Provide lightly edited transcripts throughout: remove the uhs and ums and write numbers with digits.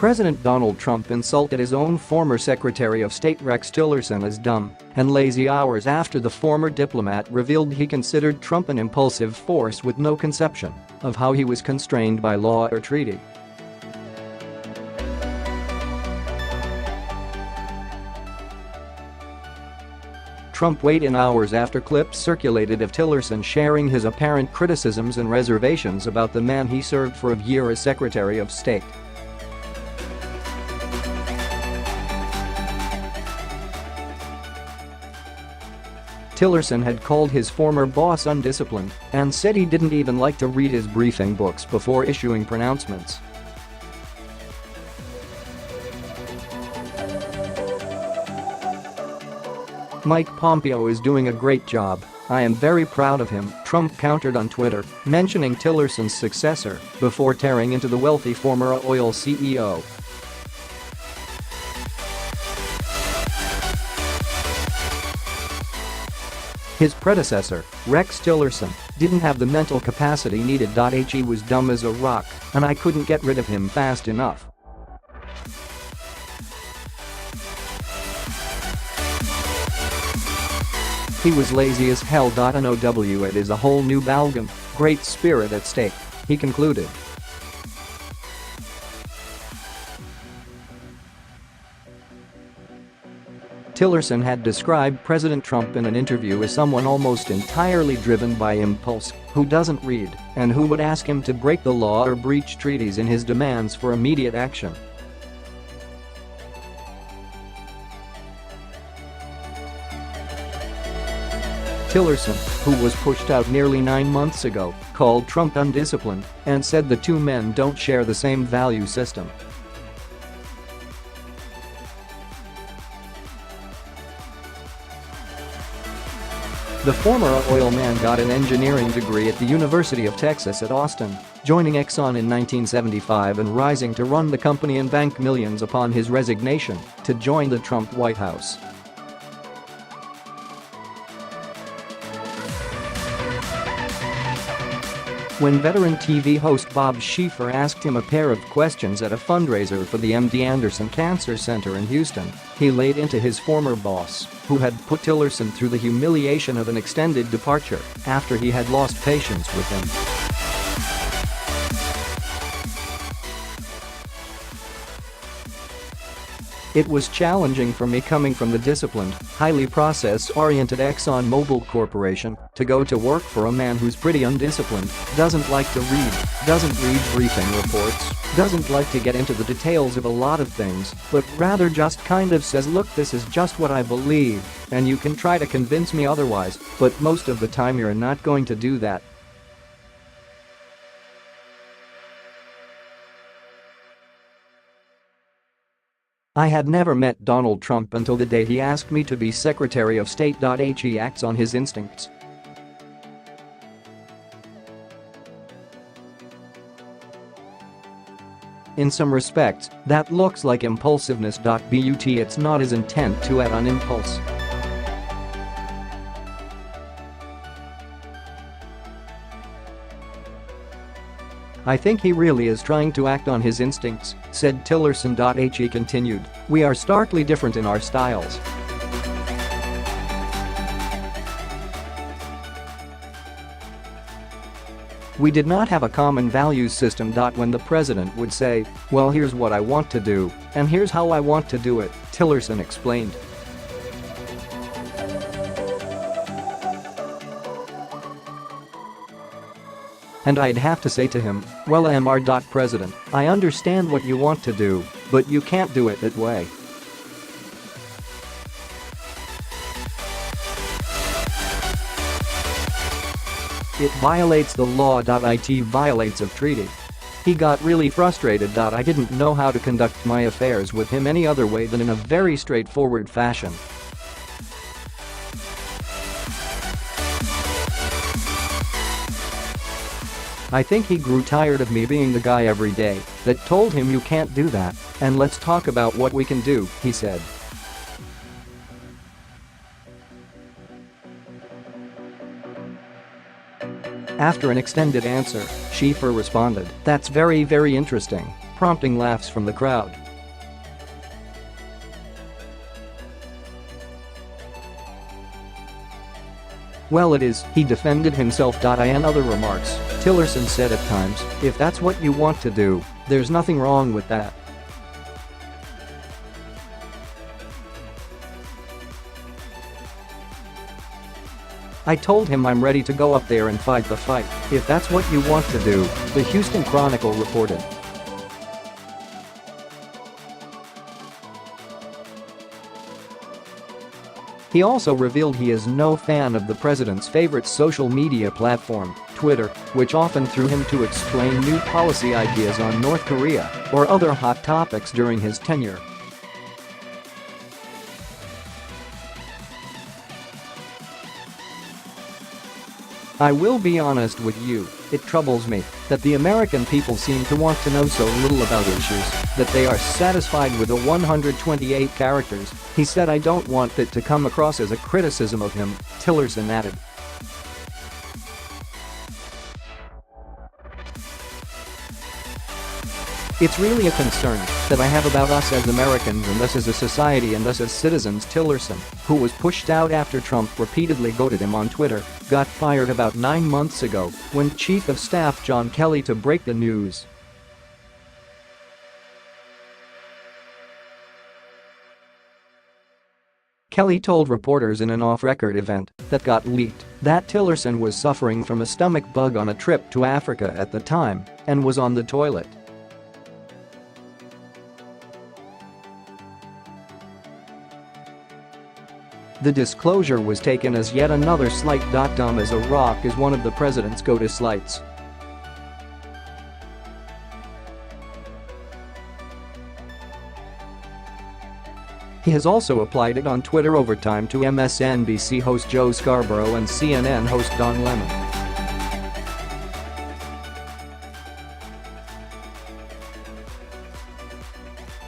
President Donald Trump insulted his own former Secretary of State Rex Tillerson as dumb and lazy hours after the former diplomat revealed he considered Trump an impulsive force with no conception of how he was constrained by law or treaty. Trump weighed in hours after clips circulated of Tillerson sharing his apparent criticisms and reservations about the man he served for a year as Secretary of State. Tillerson had called his former boss undisciplined and said he didn't even like to read his briefing books before issuing pronouncements. Mike Pompeo is doing a great job. I am very proud of him, Trump countered on Twitter, mentioning Tillerson's successor before tearing into the wealthy former oil CEO. His predecessor, Rex Tillerson, didn't have the mental capacity needed. He was dumb as a rock, and I couldn't get rid of him fast enough. He was lazy as hell. "NOW it is a whole new ballgame, great spirit at stake," he concluded. Tillerson had described President Trump in an interview as someone almost entirely driven by impulse, who doesn't read, and who would ask him to break the law or breach treaties in his demands for immediate action. Tillerson, who was pushed out nearly 9 months ago, called Trump undisciplined and said the two men don't share the same value system. The former oil man got an engineering degree at the University of Texas at Austin, joining Exxon in 1975 and rising to run the company and bank millions upon his resignation to join the Trump White House. When veteran TV host Bob Schieffer asked him a pair of questions at a fundraiser for the MD Anderson Cancer Center in Houston, he laid into his former boss, who had put Tillerson through the humiliation of an extended departure after he had lost patience with him. "It was challenging for me coming from the disciplined, highly process-oriented ExxonMobil Corporation to go to work for a man who's pretty undisciplined, doesn't like to read, doesn't read briefing reports, doesn't like to get into the details of a lot of things, but rather just kind of says, 'Look, this is just what I believe, and you can try to convince me otherwise, but most of the time you're not going to do that.'" I had never met Donald Trump until the day he asked me to be Secretary of State. He acts on his instincts. In some respects, that looks like impulsiveness. But it's not his intent to act on impulse. "I think he really is trying to act on his instincts," said Tillerson. He continued, "We are starkly different in our styles. We did not have a common values system. When the president would say, 'Well, here's what I want to do, and here's how I want to do it,'" Tillerson explained. "And I'd have to say to him, 'Well, Mr. President, I understand what you want to do, but you can't do it that way.'" "It violates the law. It violates a treaty." He got really frustrated. "I didn't know how to conduct my affairs with him any other way than in a very straightforward fashion." "I think he grew tired of me being the guy every day that told him you can't do that, and let's talk about what we can do," he said. After an extended answer, Schieffer responded, "That's very, very interesting. prompting laughs from the crowd. "Well, it is," he defended himself. In other remarks, Tillerson said at times, "If that's what you want to do, there's nothing wrong with that." "I told him I'm ready to go up there and fight the fight, if that's what you want to do," the Houston Chronicle reported. He also revealed he is no fan of the president's favorite social media platform, Twitter, which often threw him to explain new policy ideas on North Korea or other hot topics during his tenure. "I will be honest with you, it troubles me that the American people seem to want to know so little about issues that they are satisfied with the 128 characters," he said. "I don't want it to come across as a criticism of him," Tillerson added. "It's really a concern that I have about us as Americans and us as a society and us as citizens," Tillerson, who was pushed out after Trump repeatedly goaded him on Twitter, got fired about 9 months ago when Chief of Staff John Kelly to break the news. Kelly told reporters in an off-record event that got leaked that Tillerson was suffering from a stomach bug on a trip to Africa at the time and was on the toilet. The disclosure was taken as yet another slight. Dumb as a rock is one of the president's go-to slights. He has also applied it on Twitter over time to MSNBC host Joe Scarborough and CNN host Don Lemon.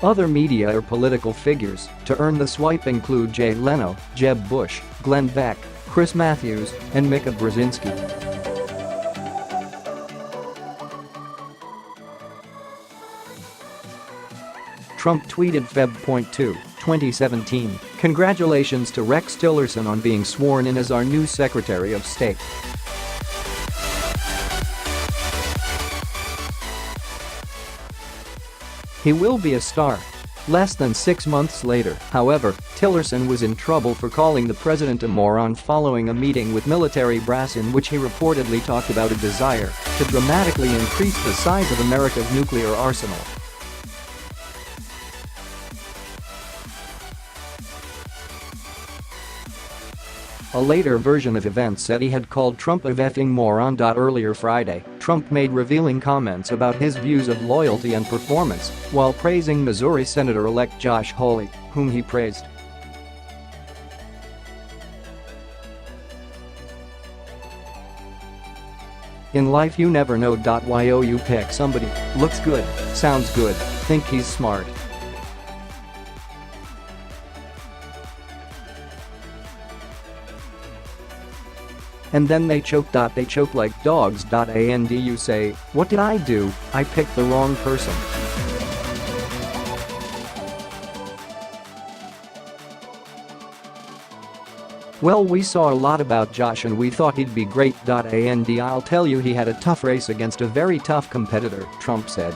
Other media or political figures to earn the swipe include Jay Leno, Jeb Bush, Glenn Beck, Chris Matthews, and Mika Brzezinski. Trump tweeted Feb. 2, 2017, "Congratulations to Rex Tillerson on being sworn in as our new Secretary of State." He will be a star. Less than 6 months later, however, Tillerson was in trouble for calling the president a moron following a meeting with military brass in which he reportedly talked about a desire to dramatically increase the size of America's nuclear arsenal. A later version of events said he had called Trump a effing moron. Earlier Friday, Trump made revealing comments about his views of loyalty and performance while praising Missouri Senator-elect Josh Hawley, whom he praised. "In life you never know. You pick somebody, looks good, sounds good, think he's smart. And then they choke. They choke like dogs. And you say, what did I do? I picked the wrong person." "Well, we saw a lot about Josh and we thought he'd be great. And I'll tell you, he had a tough race against a very tough competitor," Trump said.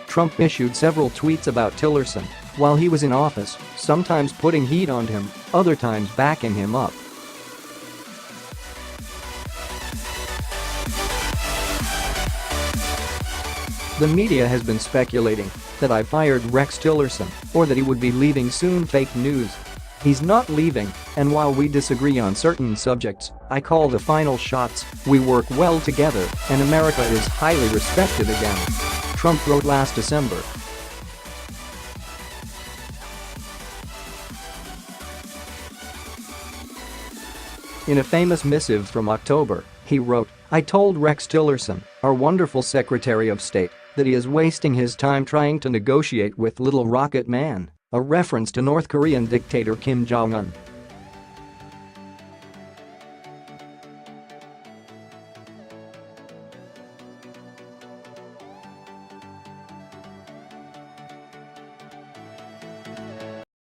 Trump issued several tweets about Tillerson while he was in office, sometimes putting heat on him, other times backing him up. "The media has been speculating that I fired Rex Tillerson or that he would be leaving soon. Fake news. He's not leaving, and while we disagree on certain subjects, I call the final shots, we work well together, and America is highly respected again," Trump wrote last December. In a famous missive from October, he wrote, "I told Rex Tillerson, our wonderful Secretary of State, that he is wasting his time trying to negotiate with Little Rocket Man," a reference to North Korean dictator Kim Jong-un.